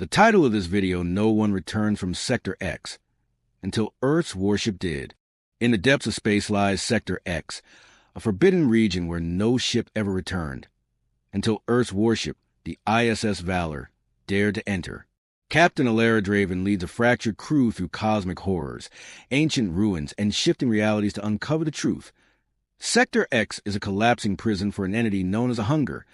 The title of this video, No One Returns from Sector X, until Earth's warship did. In the depths of space lies Sector X, a forbidden region where no ship ever returned, until Earth's warship, the ISS Valor, dared to enter. Captain Elara Draven leads a fractured crew through cosmic horrors, ancient ruins, and shifting realities to uncover the truth. Sector X is a collapsing prison for an entity known as a hunger,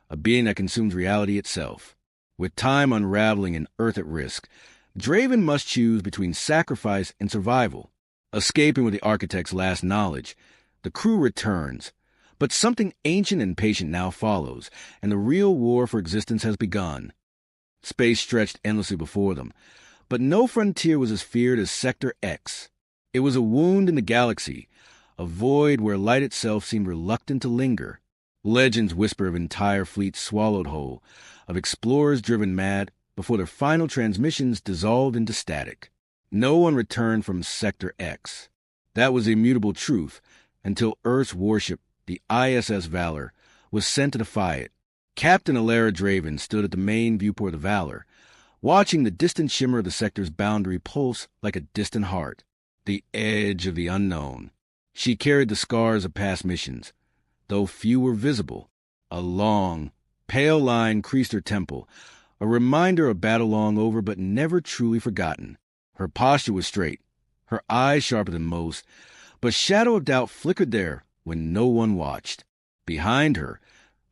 a being that consumes reality itself. With time unraveling and Earth at risk, Draven must choose between sacrifice and survival. Escaping with the Architect's last knowledge, the crew returns. But something ancient and patient now follows, and the real war for existence has begun. Space stretched endlessly before them, but no frontier was as feared as Sector X. It was a wound in the galaxy, a void where light itself seemed reluctant to linger. Legends whisper of entire fleets swallowed whole, of explorers driven mad before their final transmissions dissolved into static. No one returned from Sector X. That was the immutable truth until Earth's warship, the ISS Valor, was sent to defy it. Captain Elara Draven stood at the main viewport of the Valor, watching the distant shimmer of the sector's boundary pulse like a distant heart, the edge of the unknown. She carried the scars of past missions, though few were visible. A long, pale line creased her temple, a reminder of battle long over but never truly forgotten. Her posture was straight, her eyes sharper than most, but shadow of doubt flickered there when no one watched. Behind her,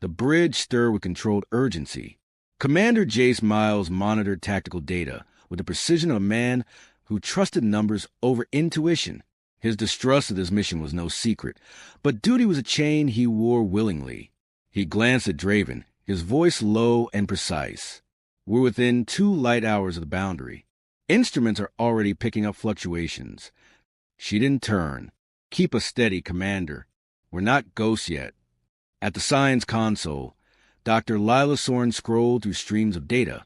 the bridge stirred with controlled urgency. Commander Jace Miles monitored tactical data with the precision of a man who trusted numbers over intuition. His distrust of this mission was no secret, but duty was a chain he wore willingly. He glanced at Draven, his voice low and precise. We're within 2 light hours of the boundary. Instruments are already picking up fluctuations. She didn't turn. Keep us steady, Commander. We're not ghosts yet. At the science console, Dr. Lila Sorn scrolled through streams of data,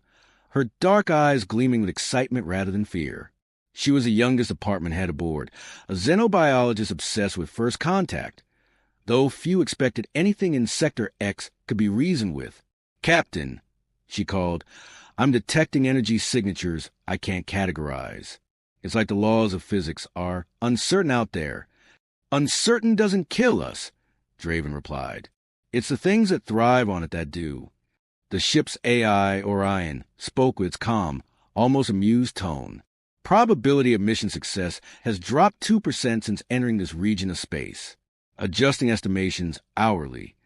her dark eyes gleaming with excitement rather than fear. She was the youngest department head aboard, a xenobiologist obsessed with first contact, though few expected anything in Sector X could be reasoned with. "Captain," she called, "I'm detecting energy signatures I can't categorize. It's like the laws of physics are uncertain out there." "Uncertain doesn't kill us," Draven replied. "It's the things that thrive on it that do." The ship's AI, Orion, spoke with its calm, almost amused tone. "Probability of mission success has dropped 2% since entering this region of space. Adjusting estimations hourly."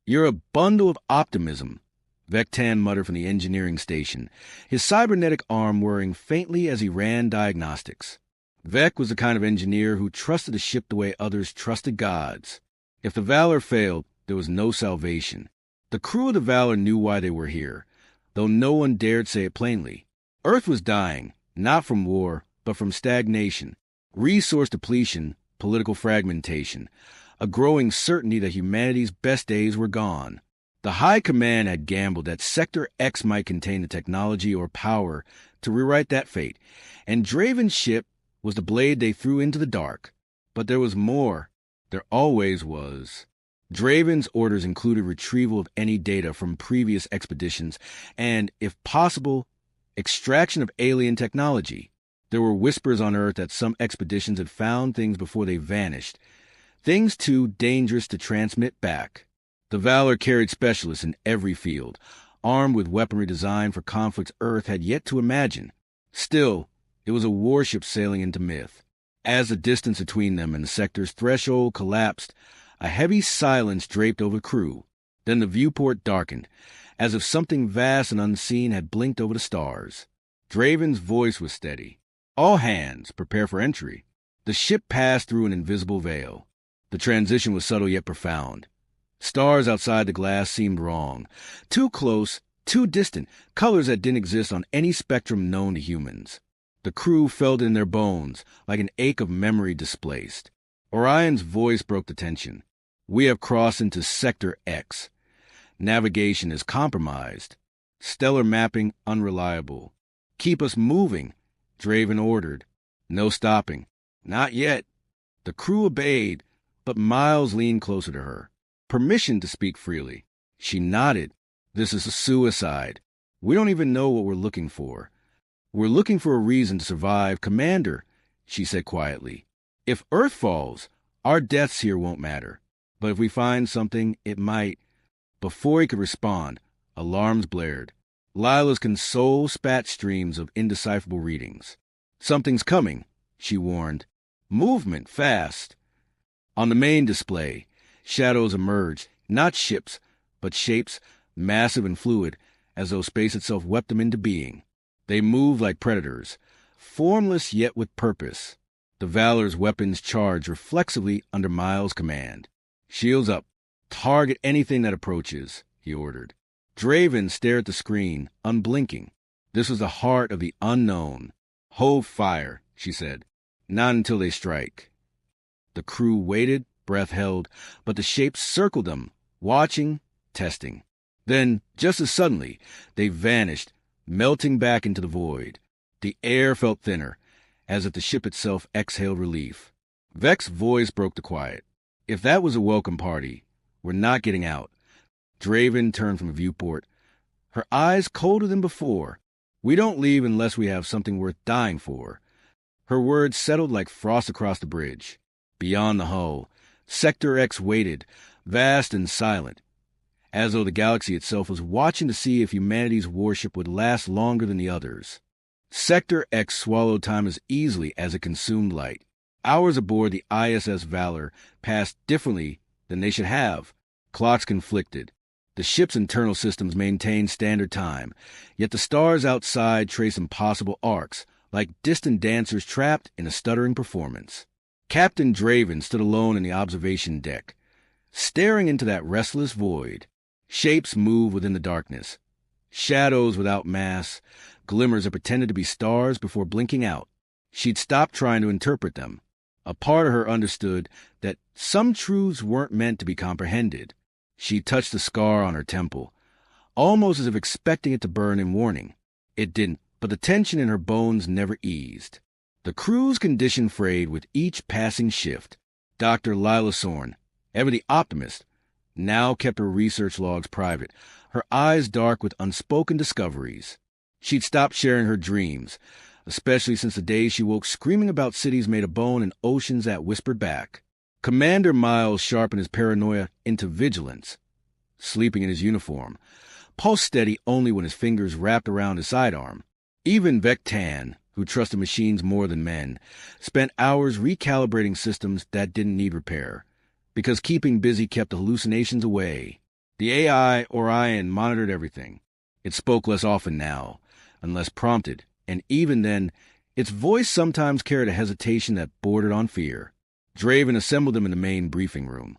"You're a bundle of optimism," Vectan muttered from the engineering station, his cybernetic arm whirring faintly as he ran diagnostics. Vec was the kind of engineer who trusted the ship the way others trusted gods. If the Valor failed, there was no salvation. The crew of the Valor knew why they were here, though no one dared say it plainly. Earth was dying, not from war, but from stagnation, resource depletion, political fragmentation, a growing certainty that humanity's best days were gone. The High Command had gambled that Sector X might contain the technology or power to rewrite that fate, and Draven's ship was the blade they threw into the dark. But there was more. There always was. Draven's orders included retrieval of any data from previous expeditions and, if possible, extraction of alien technology. There were whispers on Earth that some expeditions had found things before they vanished, things too dangerous to transmit back. The Valor carried specialists in every field, armed with weaponry designed for conflicts Earth had yet to imagine. Still, it was a warship sailing into myth. As the distance between them and the sector's threshold collapsed, a heavy silence draped over the crew. Then the viewport darkened, as if something vast and unseen had blinked over the stars. Draven's voice was steady. "All hands, prepare for entry." The ship passed through an invisible veil. The transition was subtle yet profound. Stars outside the glass seemed wrong. Too close, too distant, colors that didn't exist on any spectrum known to humans. The crew felt it in their bones, like an ache of memory displaced. Orion's voice broke the tension. "We have crossed into Sector X. Navigation is compromised. Stellar mapping unreliable. Keep us moving," Draven ordered. "No stopping." "Not yet." The crew obeyed, but Miles leaned closer to her. "Permission to speak freely." She nodded. "This is a suicide." We don't even know what we're looking for. We're looking for a reason to survive, Commander, she said quietly. If Earth falls, our deaths here won't matter. But if we find something, it might. Before he could respond, alarms blared. Lila's console spat streams of indecipherable readings. Something's coming, she warned. Movement, fast. On the main display, shadows emerged, not ships, but shapes, massive and fluid, as though space itself wept them into being. They moved like predators, formless yet with purpose. The Valor's weapons charged reflexively under Miles' command. Shields up. Target anything that approaches, he ordered. Draven stared at the screen, unblinking. This was the heart of the unknown. Hold fire, she said. Not until they strike. The crew waited, breath held, but the shapes circled them, watching, testing. Then, just as suddenly, they vanished, melting back into the void. The air felt thinner, as if the ship itself exhaled relief. Vec's voice broke the quiet. If that was a welcome party, we're not getting out. Draven turned from a viewport, her eyes colder than before. We don't leave unless we have something worth dying for. Her words settled like frost across the bridge. Beyond the hull, Sector X waited, vast and silent, as though the galaxy itself was watching to see if humanity's warship would last longer than the others. Sector X swallowed time as easily as it consumed light. Hours aboard the ISS Valor passed differently than they should have. Clocks conflicted. The ship's internal systems maintained standard time, yet the stars outside traced impossible arcs, like distant dancers trapped in a stuttering performance. Captain Draven stood alone in the observation deck, staring into that restless void. Shapes moved within the darkness. Shadows without mass, glimmers that pretended to be stars before blinking out. She'd stopped trying to interpret them. A part of her understood that some truths weren't meant to be comprehended. She touched the scar on her temple, almost as if expecting it to burn in warning. It didn't, but the tension in her bones never eased. The crew's condition frayed with each passing shift. Dr. Lila Sorn, ever the optimist, now kept her research logs private, her eyes dark with unspoken discoveries. She'd stopped sharing her dreams, especially since the day she woke screaming about cities made of bone and oceans that whispered back. Commander Miles sharpened his paranoia into vigilance, sleeping in his uniform, pulse steady only when his fingers wrapped around his sidearm. Even Vec Tan, who trusted machines more than men, spent hours recalibrating systems that didn't need repair, because keeping busy kept the hallucinations away. The AI, Orion, monitored everything. It spoke less often now, unless prompted, and even then, its voice sometimes carried a hesitation that bordered on fear. Draven assembled them in the main briefing room,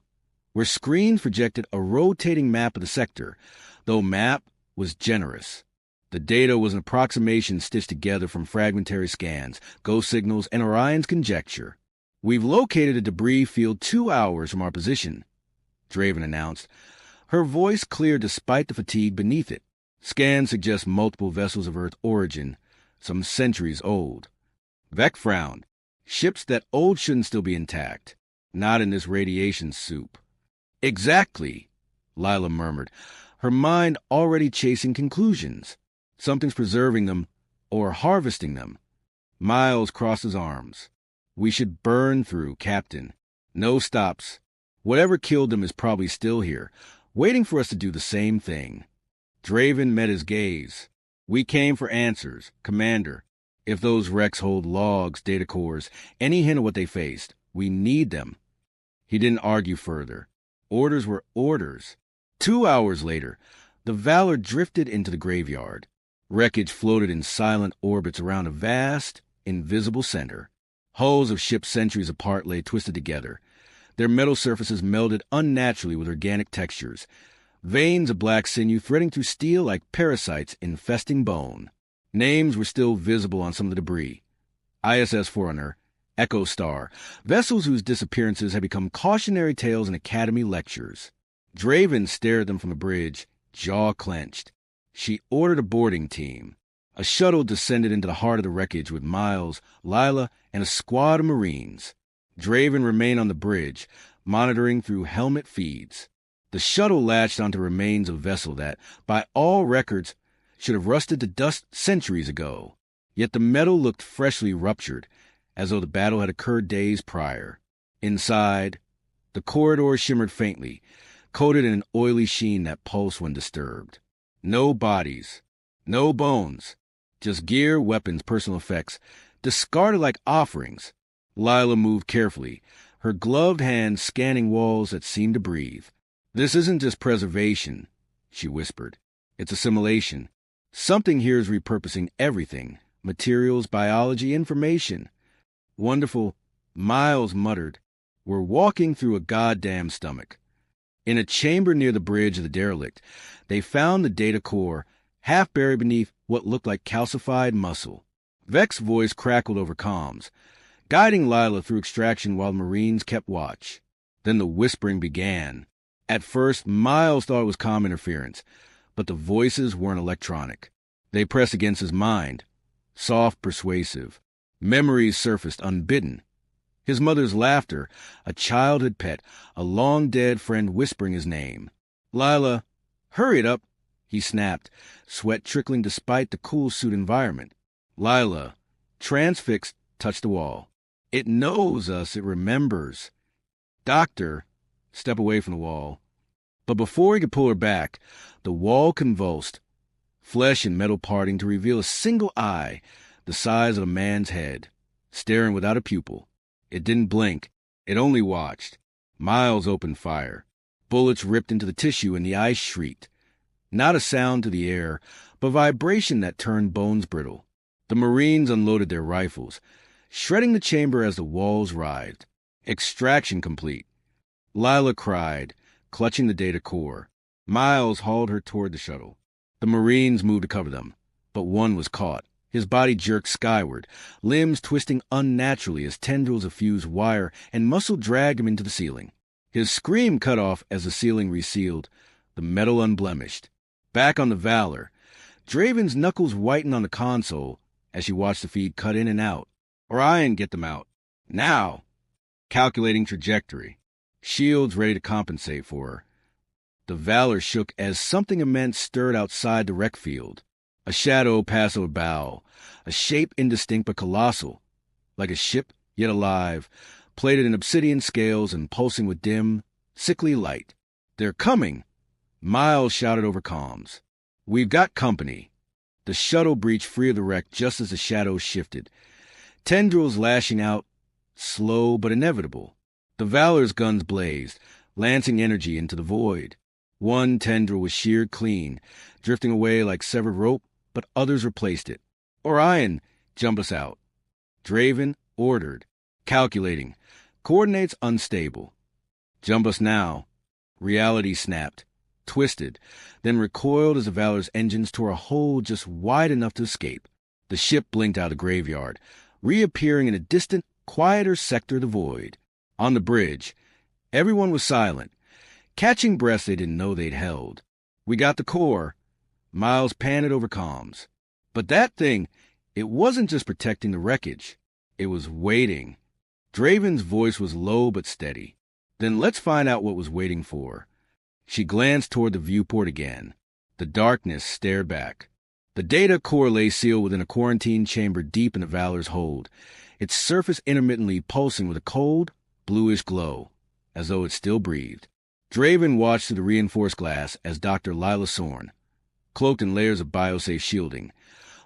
where screens projected a rotating map of the sector, though map was generous. The data was an approximation stitched together from fragmentary scans, ghost signals, and Orion's conjecture. We've located a debris field 2 hours from our position, Draven announced, her voice clear despite the fatigue beneath it. Scans suggest multiple vessels of Earth origin, some centuries old. Vec frowned. Ships that old shouldn't still be intact. Not in this radiation soup. Exactly, Lila murmured, her mind already chasing conclusions. Something's preserving them, or harvesting them. Miles crossed his arms. We should burn through, Captain. No stops. Whatever killed them is probably still here, waiting for us to do the same thing. Draven met his gaze. We came for answers, Commander. If those wrecks hold logs, data cores, any hint of what they faced, we need them. He didn't argue further. Orders were orders. 2 hours later, the Valor drifted into the graveyard. Wreckage floated in silent orbits around a vast, invisible center. Hulls of ships centuries apart lay twisted together. Their metal surfaces melded unnaturally with organic textures, veins of black sinew threading through steel like parasites infesting bone. Names were still visible on some of the debris. ISS Forerunner, Echo Star, vessels whose disappearances had become cautionary tales in academy lectures. Draven stared at them from the bridge, jaw clenched. She ordered a boarding team. A shuttle descended into the heart of the wreckage with Miles, Lila, and a squad of Marines. Draven remained on the bridge, monitoring through helmet feeds. The shuttle latched onto remains of a vessel that, by all records, should have rusted to dust centuries ago. Yet the metal looked freshly ruptured, as though the battle had occurred days prior. Inside, the corridor shimmered faintly, coated in an oily sheen that pulsed when disturbed. No bodies, no bones, just gear, weapons, personal effects, discarded like offerings. Lila moved carefully, her gloved hands scanning walls that seemed to breathe. "This isn't just preservation," she whispered. "It's assimilation. Something here is repurposing everything. Materials, biology, information." "Wonderful," Miles muttered. "We're walking through a goddamn stomach." In a chamber near the bridge of the derelict, they found the data core, half buried beneath what looked like calcified muscle. Vec's voice crackled over comms, guiding Lila through extraction while the Marines kept watch. Then the whispering began. At first, Miles thought it was comm interference, but the voices weren't electronic. They pressed against his mind, soft, persuasive. Memories surfaced unbidden. His mother's laughter, a childhood pet, a long-dead friend whispering his name. "Lila, hurry it up," he snapped, sweat trickling despite the cool suit environment. Lila, transfixed, touched the wall. "It knows us, it remembers." "Doctor," step away from the wall. But before he could pull her back, the wall convulsed, flesh and metal parting to reveal a single eye, the size of a man's head, staring without a pupil. It didn't blink. It only watched. Miles opened fire. Bullets ripped into the tissue and the ice shrieked. Not a sound to the air, but vibration that turned bones brittle. The Marines unloaded their rifles, shredding the chamber as the walls writhed. Extraction complete. Lila cried, clutching the data core. Miles hauled her toward the shuttle. The Marines moved to cover them, but one was caught. His body jerked skyward, limbs twisting unnaturally as tendrils of fused wire and muscle dragged him into the ceiling. His scream cut off as the ceiling resealed, the metal unblemished. Back on the Valor, Draven's knuckles whitened on the console as she watched the feed cut in and out. "Orion, get them out. Now!" Calculating trajectory. Shields ready to compensate for her. The Valor shook as something immense stirred outside the wreck field. A shadow passed over bow, a shape indistinct but colossal, like a ship yet alive, plated in obsidian scales and pulsing with dim, sickly light. "They're coming!" Miles shouted over comms. "We've got company." The shuttle breached free of the wreck just as the shadows shifted, tendrils lashing out, slow but inevitable. The Valor's guns blazed, lancing energy into the void. One tendril was sheared clean, drifting away like severed rope, but others replaced it. "Orion, jump us out." Draven ordered, calculating. Coordinates unstable. "Jump us now." Reality snapped, twisted, then recoiled as the Valor's engines tore a hole just wide enough to escape. The ship blinked out of the graveyard, reappearing in a distant, quieter sector of the void. On the bridge, everyone was silent, catching breaths they didn't know they'd held. "We got the core," Miles panted over comms. But that thing, it wasn't just protecting the wreckage. It was waiting. Draven's voice was low but steady. "Then let's find out what was waiting for." She glanced toward the viewport again. The darkness stared back. The data core lay sealed within a quarantine chamber deep in the Valor's hold, its surface intermittently pulsing with a cold, bluish glow, as though it still breathed. Draven watched through the reinforced glass as Dr. Lila Sorn, cloaked in layers of biosafe shielding,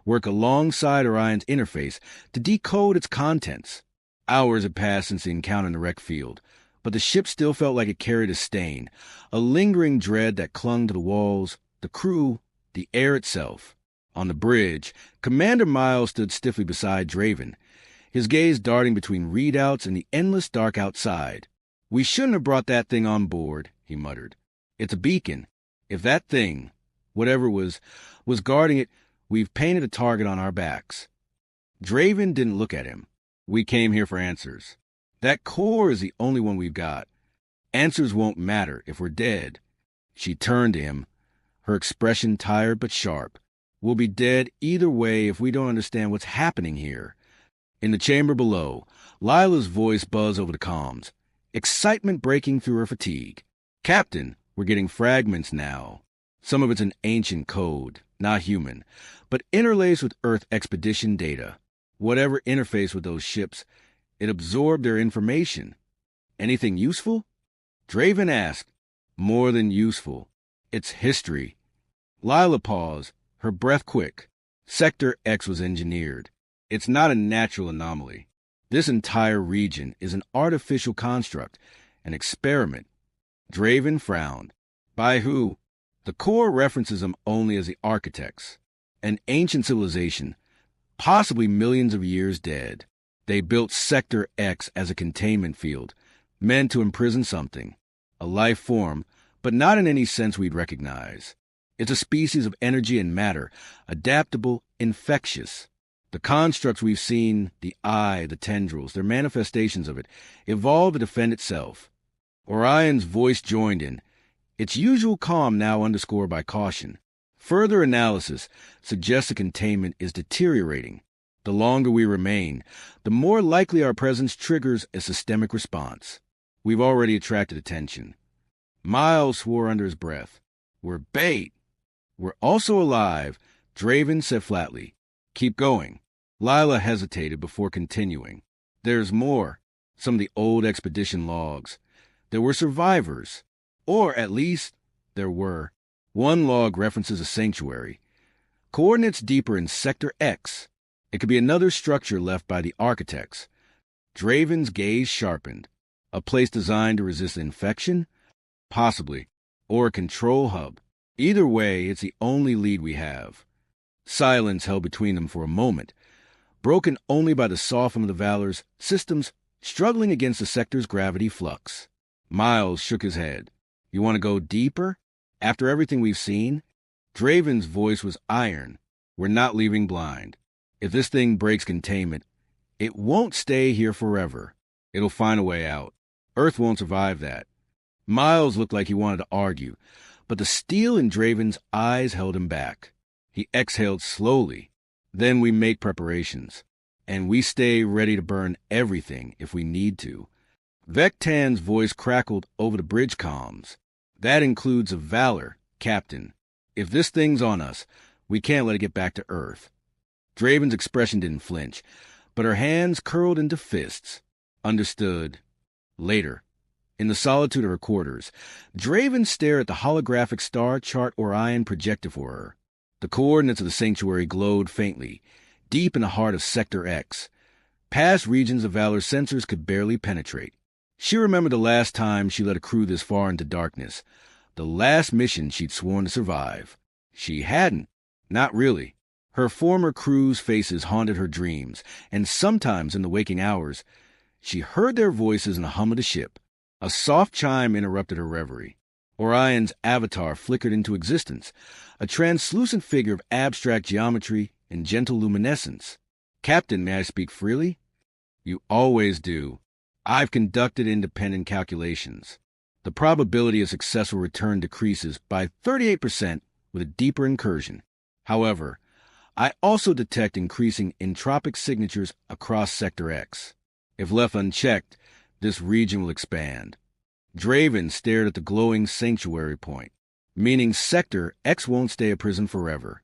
work alongside Orion's interface to decode its contents. Hours had passed since the encounter in the wreck field, but the ship still felt like it carried a stain, a lingering dread that clung to the walls, the crew, the air itself. On the bridge, Commander Miles stood stiffly beside Draven, his gaze darting between readouts and the endless dark outside. "We shouldn't have brought that thing on board," he muttered. "It's a beacon. If that thing, whatever was guarding it, we've painted a target on our backs." Draven didn't look at him. "We came here for answers. That core is the only one we've got. Answers won't matter if we're dead." She turned to him, her expression tired but sharp. "We'll be dead either way if we don't understand what's happening here." In the chamber below, Lila's voice buzzed over the comms, excitement breaking through her fatigue. "Captain, we're getting fragments now. Some of it's an ancient code. not human, but interlaced with Earth expedition data. Whatever interface with those ships, it absorbed their information. Anything useful? Draven asked. More than useful. It's history. Lila paused, her breath quick. Sector X was engineered. It's not a natural anomaly. This entire region is an artificial construct, an experiment. Draven frowned. By who? The core references them only as the architects. An ancient civilization, possibly millions of years dead. They built Sector X as a containment field, meant to imprison something. A life form, but not in any sense we'd recognize. It's a species of energy and matter, adaptable, infectious. The constructs we've seen, the eye, the tendrils, they're manifestations of it, evolved to defend itself. Orion's voice joined in, its usual calm now underscored by caution. Further analysis suggests the containment is deteriorating. The longer we remain, the more likely our presence triggers a systemic response. We've already attracted attention. Miles swore under his breath. We're bait. We're also alive, Draven said flatly. Keep going. Lila hesitated before continuing. There's more. Some of the old expedition logs. There were survivors. Or at least, there were. One log references a sanctuary. Coordinates deeper in Sector X. It could be another structure left by the architects. Draven's gaze sharpened. A place designed to resist infection? Possibly. Or a control hub. Either way, it's the only lead we have. Silence held between them for a moment, broken only by the soft of the Valor's systems struggling against the sector's gravity flux. Miles shook his head. You want to go deeper? After everything we've seen? Draven's voice was iron. We're not leaving blind. If this thing breaks containment, it won't stay here forever. It'll find a way out. Earth won't survive that. Miles looked like he wanted to argue, but the steel in Draven's eyes held him back. He exhaled slowly. Then we make preparations, and we stay ready to burn everything if we need to. Vectan's voice crackled over the bridge comms. That includes a Valor, Captain. If this thing's on us, we can't let it get back to Earth. Draven's expression didn't flinch, but her hands curled into fists. Understood. Later, in the solitude of her quarters, Draven stared at the holographic star chart Orion projected for her. The coordinates of the sanctuary glowed faintly, deep in the heart of Sector X. Past regions of Valor's sensors could barely penetrate. She remembered the last time she led a crew this far into darkness, the last mission she'd sworn to survive. She hadn't. Not really. Her former crew's faces haunted her dreams, and sometimes in the waking hours, she heard their voices in the hum of the ship. A soft chime interrupted her reverie. Orion's avatar flickered into existence, a translucent figure of abstract geometry and gentle luminescence. Captain, may I speak freely? You always do. I've conducted independent calculations. The probability of successful return decreases by 38% with a deeper incursion. However, I also detect increasing entropic signatures across Sector X. If left unchecked, this region will expand. Draven stared at the glowing sanctuary point, meaning Sector X won't stay a prison forever.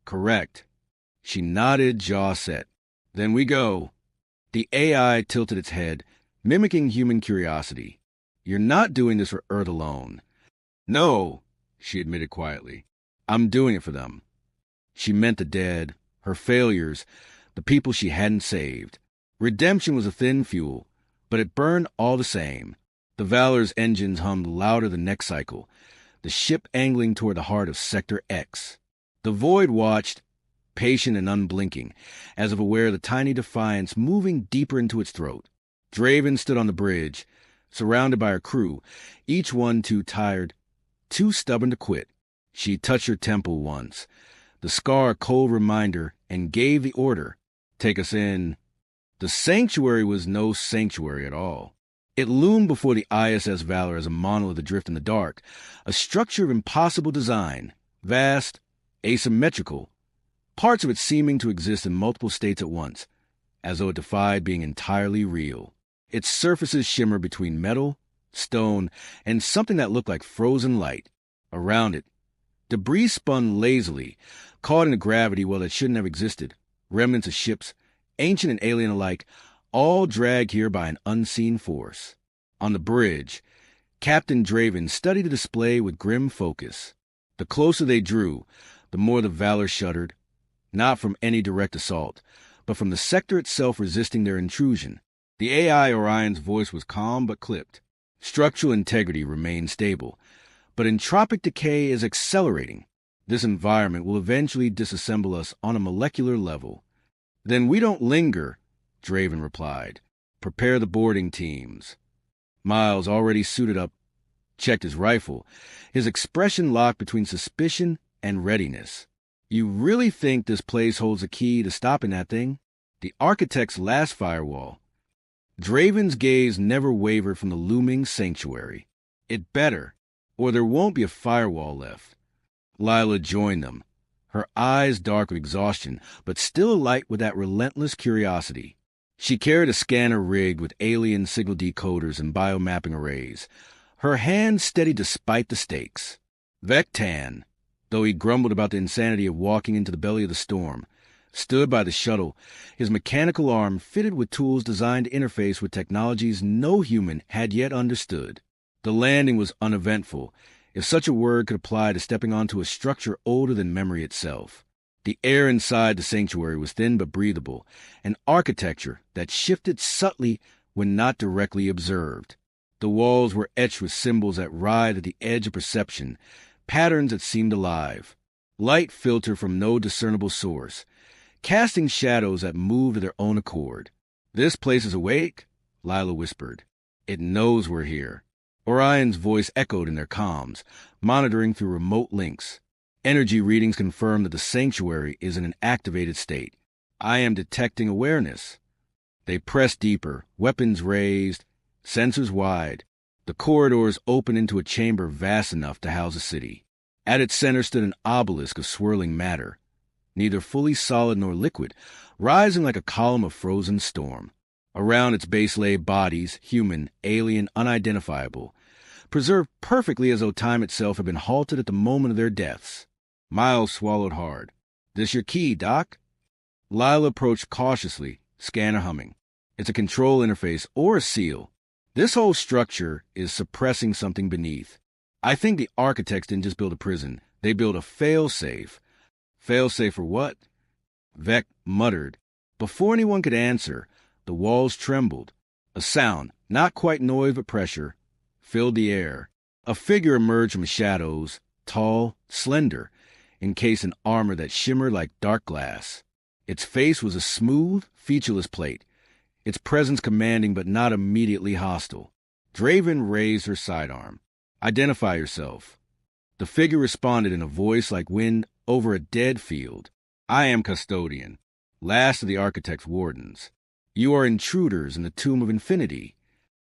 Correct. She nodded, jaw set. Then we go. The AI tilted its head, mimicking human curiosity. You're not doing this for Earth alone. No, she admitted quietly. I'm doing it for them. She meant the dead, her failures, the people she hadn't saved. Redemption was a thin fuel, but it burned all the same. The Valor's engines hummed louder the next cycle, the ship angling toward the heart of Sector X. The Void watched, patient and unblinking, as if aware of the tiny defiance moving deeper into its throat. Draven stood on the bridge, surrounded by her crew, each one too tired, too stubborn to quit. She touched her temple once, the scar a cold reminder, and gave the order, take us in. The sanctuary was no sanctuary at all. It loomed before the ISS Valor as a monolith adrift in the dark, a structure of impossible design, vast, asymmetrical, parts of it seeming to exist in multiple states at once, as though it defied being entirely real. Its surfaces shimmered between metal, stone, and something that looked like frozen light. Around it, debris spun lazily, caught in a gravity well that shouldn't have existed, remnants of ships, ancient and alien alike, all dragged here by an unseen force. On the bridge, Captain Draven studied the display with grim focus. The closer they drew, the more the Valor shuddered, not from any direct assault, but from the sector itself resisting their intrusion. The AI Orion's voice was calm but clipped. Structural integrity remained stable, but entropic decay is accelerating. This environment will eventually disassemble us on a molecular level. Then we don't linger, Draven replied. Prepare the boarding teams. Miles, already suited up, checked his rifle, his expression locked between suspicion and readiness. You really think this place holds a key to stopping that thing? The architect's last firewall. Draven's gaze never wavered from the looming sanctuary. It better, or there won't be a firewall left. Lila joined them, her eyes dark with exhaustion, but still alight with that relentless curiosity. She carried a scanner rigged with alien signal decoders and biomapping arrays, her hand steady despite the stakes. Vectan, though he grumbled about the insanity of walking into the belly of the storm, stood by the shuttle, his mechanical arm fitted with tools designed to interface with technologies no human had yet understood. The landing was uneventful, if such a word could apply to stepping onto a structure older than memory itself. The air inside the sanctuary was thin but breathable, an architecture that shifted subtly when not directly observed. The walls were etched with symbols that writhed at the edge of perception, patterns that seemed alive. Light filtered from no discernible source, casting shadows that moved of their own accord. "This place is awake," Lila whispered. "It knows we're here." Orion's voice echoed in their comms, monitoring through remote links. Energy readings confirm that the sanctuary is in an activated state. "I am detecting awareness." They pressed deeper, weapons raised, sensors wide. The corridors opened into a chamber vast enough to house a city. At its center stood an obelisk of swirling matter, neither fully solid nor liquid, rising like a column of frozen storm. Around its base lay bodies, human, alien, unidentifiable, preserved perfectly as though time itself had been halted at the moment of their deaths. Miles swallowed hard. "This your key, Doc?" Lila approached cautiously, scanner humming. "It's a control interface or a seal. This whole structure is suppressing something beneath. I think the architects didn't just build a prison. They built a fail-safe." "Fail-safe for what?" Vec muttered. Before anyone could answer, the walls trembled. A sound, not quite noise but pressure, filled the air. A figure emerged from the shadows, tall, slender, encased in armor that shimmered like dark glass. Its face was a smooth, featureless plate, its presence commanding but not immediately hostile. Draven raised her sidearm. "Identify yourself." The figure responded in a voice like wind over a dead field. "I am Custodian, last of the Architect's wardens. You are intruders in the Tomb of Infinity."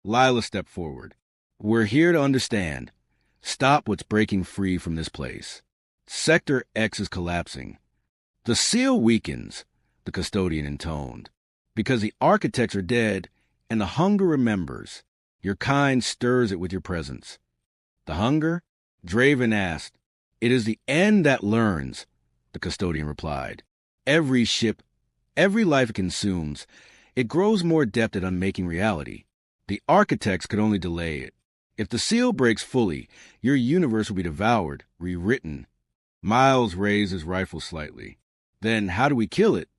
Lila stepped forward. "We're here to understand. Stop what's breaking free from this place. Sector X is collapsing." "The seal weakens," the Custodian intoned, "because the architects are dead, and the hunger remembers. Your kind stirs it with your presence." "The hunger?" Draven asked. "It is the end that learns," the Custodian replied. "Every ship, every life it consumes, it grows more adept at unmaking reality. The architects could only delay it. If the seal breaks fully, your universe will be devoured, rewritten." Miles raised his rifle slightly. "Then how do we kill it?"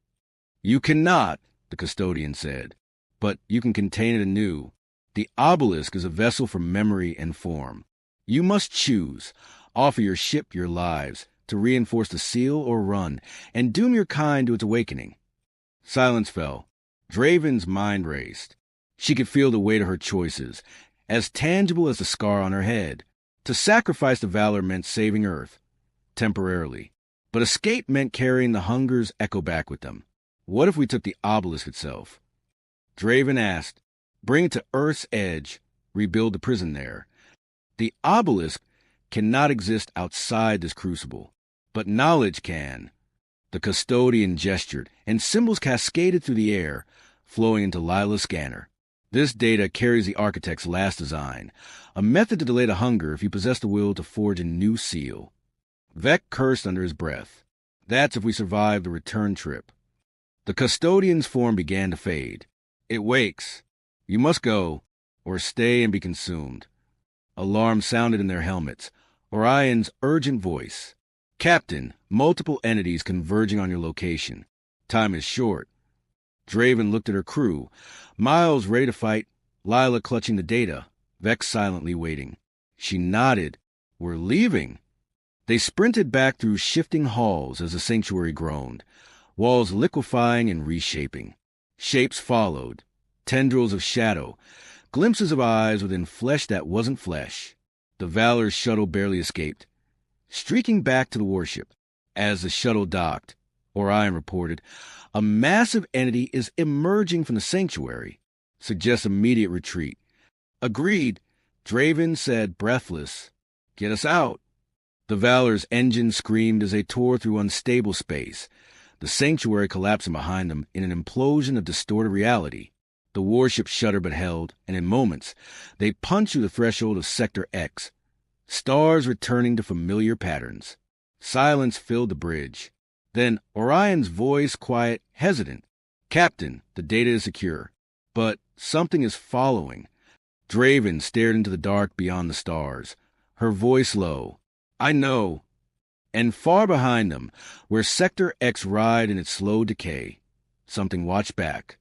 "You cannot," the Custodian said, "but you can contain it anew. The obelisk is a vessel for memory and form. You must choose, offer your ship, your lives, to reinforce the seal or run, and doom your kind to its awakening." Silence fell. Draven's mind raced. She could feel the weight of her choices, as tangible as the scar on her head. To sacrifice the Valor meant saving Earth, temporarily. But escape meant carrying the hunger's echo back with them. What if we took the obelisk itself? Draven asked. "Bring it to Earth's edge, rebuild the prison there. The obelisk cannot exist outside this crucible, but knowledge can." The Custodian gestured, and symbols cascaded through the air, flowing into Lila's scanner. "This data carries the architect's last design, a method to delay the hunger if you possess the will to forge a new seal." Vec cursed under his breath. That's if we survive the return trip. The custodian's form began to fade. It wakes. You must go, or stay and be consumed. Alarm sounded in their helmets. Orion's urgent voice. Captain, multiple entities converging on your location. Time is short. Draven looked at her crew. Miles ready to fight, Lila clutching the data, Vex silently waiting. She nodded. We're leaving. They sprinted back through shifting halls as the sanctuary groaned, walls liquefying and reshaping. Shapes followed, tendrils of shadow, glimpses of eyes within flesh that wasn't flesh. The Valor's shuttle barely escaped. Streaking back to the warship, as the shuttle docked, Orion reported, a massive entity is emerging from the sanctuary. Suggests immediate retreat. Agreed, Draven said, breathless. Get us out. The Valor's engine screamed as they tore through unstable space, the sanctuary collapsing behind them in an implosion of distorted reality. The warship shuddered but held, and in moments, they punched through the threshold of Sector X, stars returning to familiar patterns. Silence filled the bridge. Then Orion's voice, quiet, hesitant. Captain, the data is secure, but something is following. Draven stared into the dark beyond the stars, her voice low. I know. And far behind them, where Sector X writhed in its slow decay, something watched back.